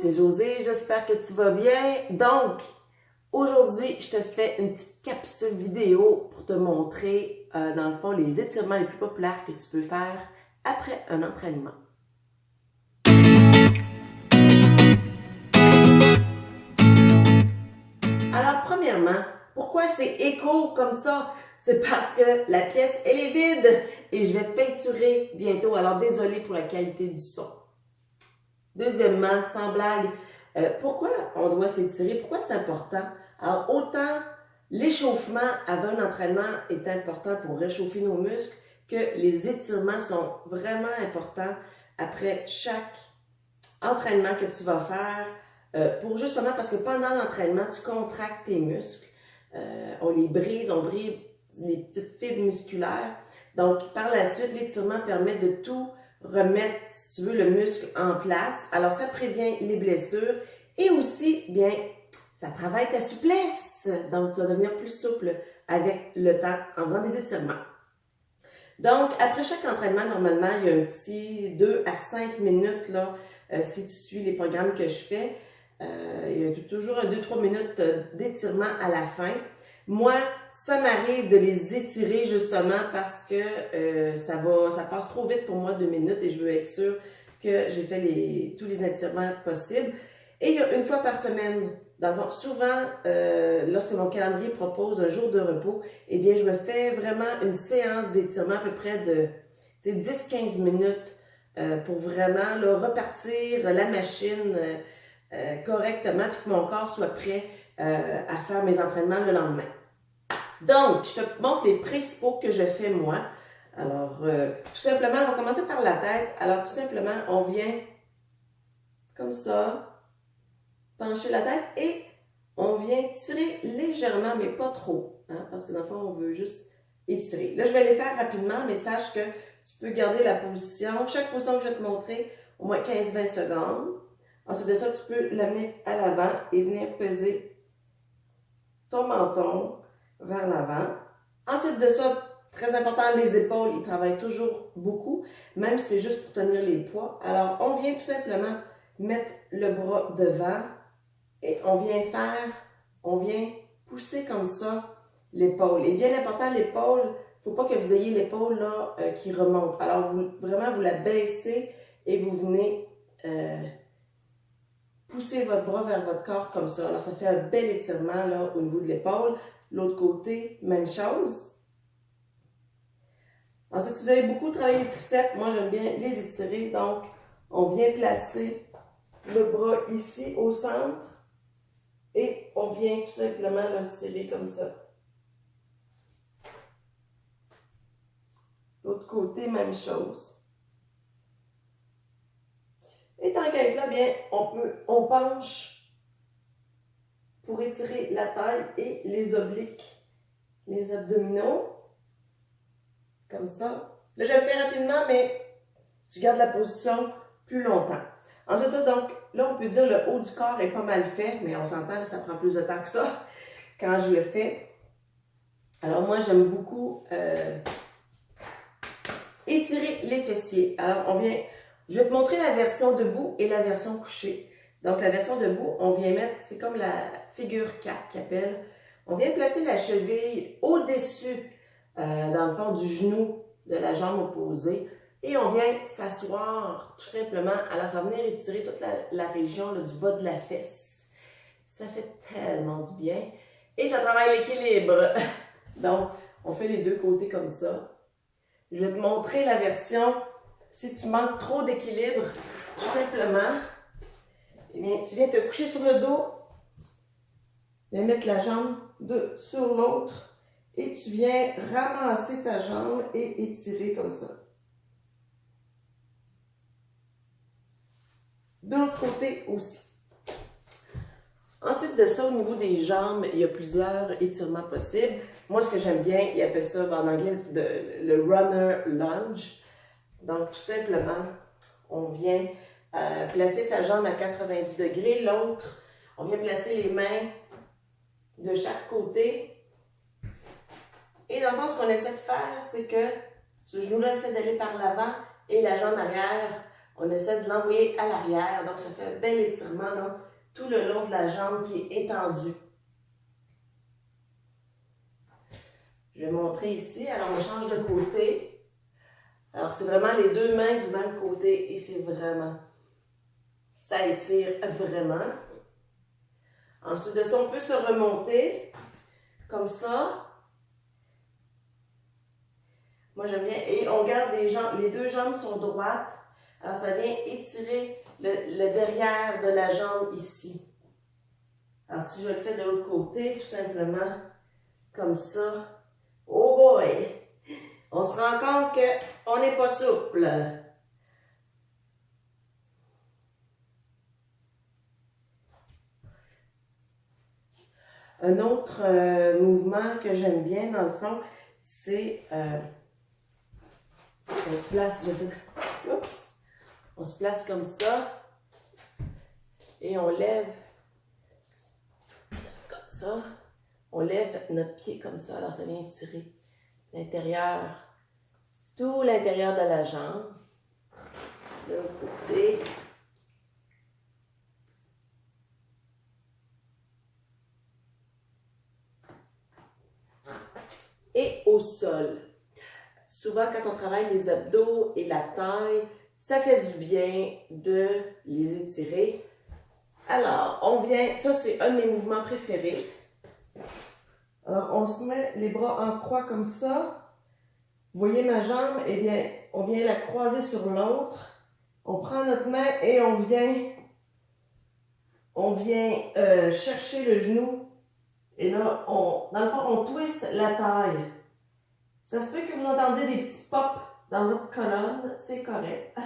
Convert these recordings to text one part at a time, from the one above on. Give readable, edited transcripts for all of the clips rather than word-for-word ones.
c'est Josée, j'espère que tu vas bien. Donc, aujourd'hui, je te fais une petite capsule vidéo pour te montrer, dans le fond, les étirements les plus populaires que tu peux faire après un entraînement. Alors, premièrement, pourquoi c'est écho comme ça? C'est parce que la pièce, elle est vide et je vais peinturer bientôt. Alors, désolé pour la qualité du son. Deuxièmement, sans blague, pourquoi on doit s'étirer? Pourquoi c'est important? Alors, autant l'échauffement avant un entraînement est important pour réchauffer nos muscles que les étirements sont vraiment importants après chaque entraînement que tu vas faire pour justement parce que pendant l'entraînement, tu contractes tes muscles, on les brise, on brise les petites fibres musculaires. Donc, par la suite, l'étirement permet de tout remettre, si tu veux, le muscle en place. Alors, ça prévient les blessures et aussi, bien, ça travaille ta souplesse. Donc, tu vas devenir plus souple avec le temps en faisant des étirements. Donc, après chaque entraînement, normalement, il y a un petit 2 à 5 minutes, là, si tu suis les programmes que je fais. Il y a toujours 2-3 minutes d'étirement à la fin. Moi, ça m'arrive de les étirer justement parce que ça passe trop vite pour moi 2 minutes et je veux être sûre que j'ai fait tous les étirements possibles. Et il y a une fois par semaine, souvent, lorsque mon calendrier propose un jour de repos, eh bien, je me fais vraiment une séance d'étirement à peu près de 10-15 minutes pour vraiment là, repartir la machine correctement puis que mon corps soit prêt à faire mes entraînements le lendemain. Donc, je te montre les principaux que je fais moi. Alors, tout simplement, on va commencer par la tête. Alors, tout simplement, on vient comme ça, pencher la tête et on vient tirer légèrement, mais pas trop. Hein, parce que dans le fond, on veut juste étirer. Là, je vais les faire rapidement, mais sache que tu peux garder la position. Chaque position que je vais te montrer, au moins 15-20 secondes. Ensuite de ça, tu peux l'amener à l'avant et venir peser ton menton vers l'avant. Ensuite de ça, très important, les épaules, ils travaillent toujours beaucoup, même si c'est juste pour tenir les poids. Alors, on vient tout simplement mettre le bras devant et on vient pousser comme ça l'épaule. Et bien important, l'épaule, il ne faut pas que vous ayez l'épaule là qui remonte. Alors, vous la baissez et vous venez pousser votre bras vers votre corps comme ça. Alors, ça fait un bel étirement là, au niveau de l'épaule. L'autre côté, même chose. Ensuite, si vous avez beaucoup travaillé les triceps, moi j'aime bien les étirer. Donc, on vient placer le bras ici au centre et on vient tout simplement le tirer comme ça. L'autre côté, même chose. Et tant qu'à être là, bien, on penche pour étirer la taille et les obliques, les abdominaux, comme ça. Là, je le fais rapidement, mais tu gardes la position plus longtemps. Ensuite, donc, là, on peut dire le haut du corps est pas mal fait, mais on s'entend, ça prend plus de temps que ça quand je le fais. Alors, moi, j'aime beaucoup étirer les fessiers. Alors, je vais te montrer la version debout et la version couchée. Donc, la version debout, on vient mettre, c'est comme la figure 4 qu'ils appellent. On vient placer la cheville au-dessus, dans le fond, du genou de la jambe opposée. Et on vient s'asseoir tout simplement. Alors, ça va venir étirer toute la région là, du bas de la fesse. Ça fait tellement du bien. Et ça travaille l'équilibre. Donc, on fait les deux côtés comme ça. Je vais te montrer la version si tu manques trop d'équilibre. Tout simplement, eh bien, tu viens te coucher sur le dos. Tu viens mettre la jambe sur l'autre. Et tu viens ramasser ta jambe et étirer comme ça. De l'autre côté aussi. Ensuite de ça, au niveau des jambes, il y a plusieurs étirements possibles. Moi, ce que j'aime bien, ils appellent ça en anglais le runner lunge. Donc, tout simplement, on vient placer sa jambe à 90 degrés. L'autre, on vient placer les mains de chaque côté. Et dans le fond, ce qu'on essaie de faire, c'est que ce genou-là essaie d'aller par l'avant et la jambe arrière On essaie de l'envoyer à l'arrière, donc ça fait un bel étirement donc, tout le long de la jambe qui est étendue. Je vais montrer ici, alors on change de côté. Alors c'est vraiment les deux mains du même côté et c'est vraiment, ça étire vraiment. Ensuite de ça, on peut se remonter comme ça. Moi j'aime bien, et on garde les jambes, les deux jambes sont droites. Alors, ça vient étirer le derrière de la jambe ici. Alors, si je le fais de l'autre côté, tout simplement, comme ça. Oh boy! On se rend compte qu'on n'est pas souple. Un autre mouvement que j'aime bien, dans le fond, c'est... on se place, oups! On se place comme ça et on lève comme ça. On lève notre pied comme ça. Alors, ça vient tirer l'intérieur, tout l'intérieur de la jambe. De l'autre côté. Et au sol. Souvent, quand on travaille les abdos et la taille, ça fait du bien de les étirer. Alors, on vient, ça c'est un de mes mouvements préférés. Alors, on se met les bras en croix comme ça. Vous voyez ma jambe? Eh bien, on vient la croiser sur l'autre. On prend notre main et on vient chercher le genou. Et là, dans le fond, on twiste la taille. Ça se peut que vous entendiez des petits pops dans votre colonne, c'est correct.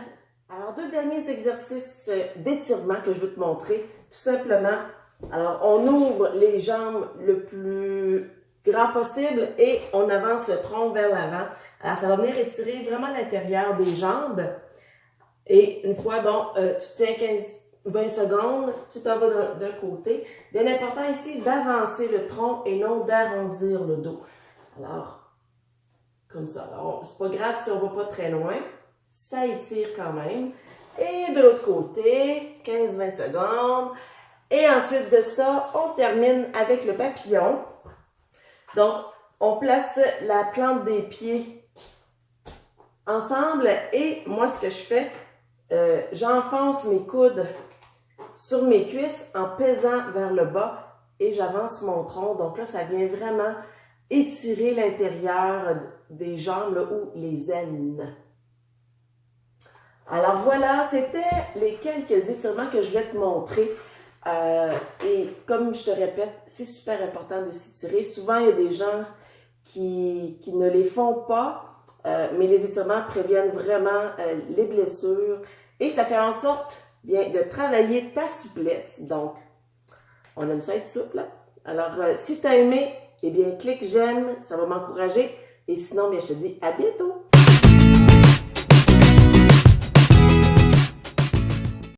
Alors, deux derniers exercices d'étirement que je veux te montrer. Tout simplement, alors on ouvre les jambes le plus grand possible et on avance le tronc vers l'avant. Alors, ça va venir étirer vraiment l'intérieur des jambes. Et une fois, bon, tu tiens 15-20 secondes, tu t'en vas d'un côté. Bien important ici d'avancer le tronc et non d'arrondir le dos. Alors, comme ça. Alors, c'est pas grave si on va pas très loin. Ça étire quand même. Et de l'autre côté, 15-20 secondes. Et ensuite de ça, on termine avec le papillon. Donc, on place la plante des pieds ensemble. Et moi, ce que je fais, j'enfonce mes coudes sur mes cuisses en pesant vers le bas. Et j'avance mon tronc. Donc là, ça vient vraiment étirer l'intérieur des jambes là, ou les aines. Alors voilà, c'était les quelques étirements que je vais te montrer. Et comme je te répète, c'est super important de s'étirer. Souvent, il y a des gens qui ne les font pas, mais les étirements préviennent vraiment les blessures. Et ça fait en sorte bien, de travailler ta souplesse. Donc, on aime ça être souple. Alors, si tu as aimé, eh bien, clique j'aime, ça va m'encourager. Et sinon, bien, je te dis à bientôt!